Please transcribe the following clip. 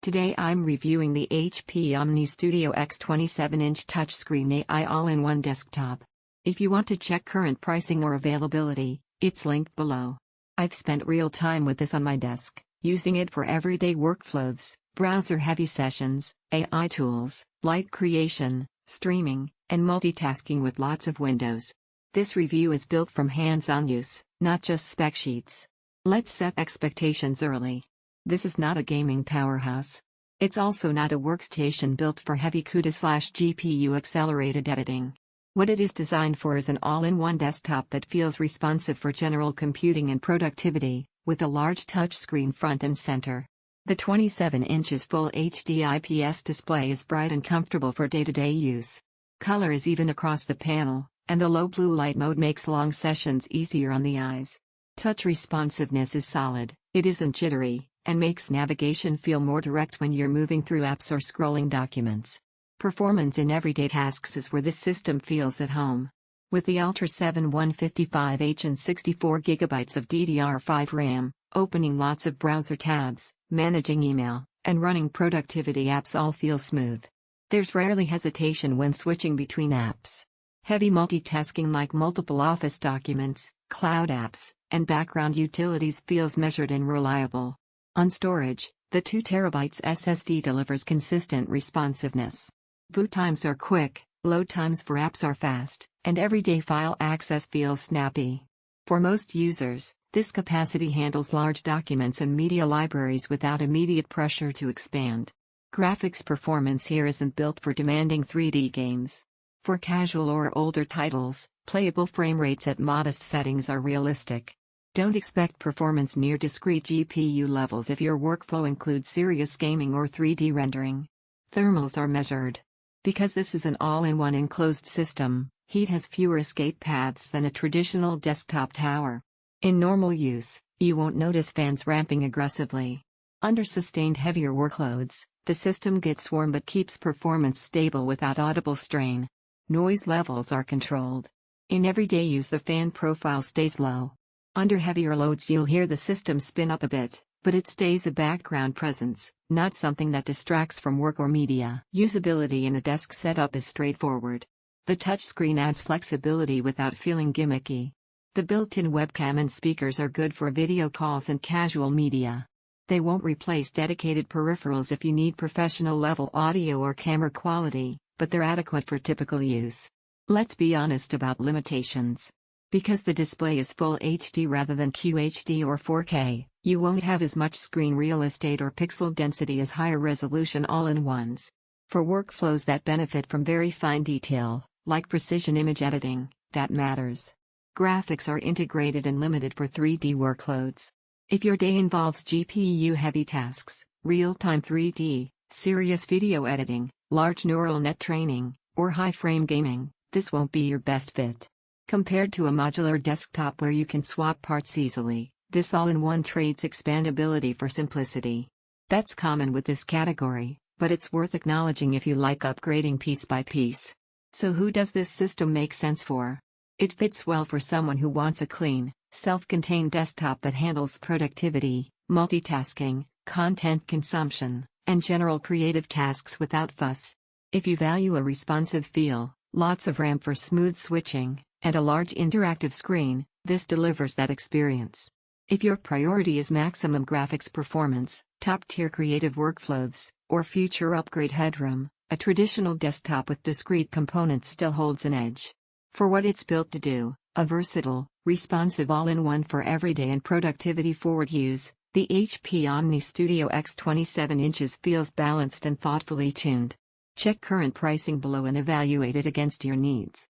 Today I'm reviewing the HP OmniStudio X 27-inch touchscreen AI all-in-one desktop. If you want to check current pricing or availability, it's linked below. I've spent real time with this on my desk, using it for everyday workflows, browser-heavy sessions, AI tools, light creation, streaming, and multitasking with lots of windows. This review is built from hands-on use, not just spec sheets. Let's set expectations early. This is not a gaming powerhouse. It's also not a workstation built for heavy CUDA/GPU accelerated editing. What it is designed for is an all-in-one desktop that feels responsive for general computing and productivity, with a large touchscreen front and center. The 27 inches full HD IPS display is bright and comfortable for day-to-day use. Color is even across the panel, and the low blue light mode makes long sessions easier on the eyes. Touch responsiveness is solid, it isn't jittery, and makes navigation feel more direct when you're moving through apps or scrolling documents. Performance in everyday tasks is where this system feels at home. With the Ultra 7 155H and 64GB of DDR5 RAM, opening lots of browser tabs, managing email, and running productivity apps all feel smooth. There's rarely hesitation when switching between apps. Heavy multitasking like multiple Office documents, cloud apps, and background utilities feels measured and reliable. On storage, the 2TB SSD delivers consistent responsiveness. Boot times are quick, load times for apps are fast, and everyday file access feels snappy. For most users, this capacity handles large documents and media libraries without immediate pressure to expand. Graphics performance here isn't built for demanding 3D games. For casual or older titles, playable frame rates at modest settings are realistic. Don't expect performance near discrete GPU levels if your workflow includes serious gaming or 3D rendering. Thermals are measured. Because this is an all-in-one enclosed system, heat has fewer escape paths than a traditional desktop tower. In normal use, you won't notice fans ramping aggressively. Under sustained heavier workloads, the system gets warm but keeps performance stable without audible strain. Noise levels are controlled. In everyday use, the fan profile stays low. Under heavier loads, you'll hear the system spin up a bit, but it stays a background presence, not something that distracts from work or media. Usability in a desk setup is straightforward. The touchscreen adds flexibility without feeling gimmicky. The built-in webcam and speakers are good for video calls and casual media. They won't replace dedicated peripherals if you need professional-level audio or camera quality, but they're adequate for typical use. Let's be honest about limitations. Because the display is full HD rather than QHD or 4K, you won't have as much screen real estate or pixel density as higher resolution all-in-ones. For workflows that benefit from very fine detail, like precision image editing, that matters. Graphics are integrated and limited for 3D workloads. If your day involves GPU-heavy tasks, real-time 3D, serious video editing, large neural net training, or high-frame gaming, this won't be your best fit. Compared to a modular desktop where you can swap parts easily, this all-in-one trades expandability for simplicity. That's common with this category, but it's worth acknowledging if you like upgrading piece by piece. So who does this system make sense for? It fits well for someone who wants a clean, self-contained desktop that handles productivity, multitasking, content consumption, and general creative tasks without fuss. If you value a responsive feel, lots of RAM for smooth switching, and a large interactive screen, this delivers that experience. If your priority is maximum graphics performance, top-tier creative workflows, or future upgrade headroom, a traditional desktop with discrete components still holds an edge. For what it's built to do, a versatile, responsive all-in-one for everyday and productivity-forward use, the HP OmniStudio X 27 inches feels balanced and thoughtfully tuned. Check current pricing below and evaluate it against your needs.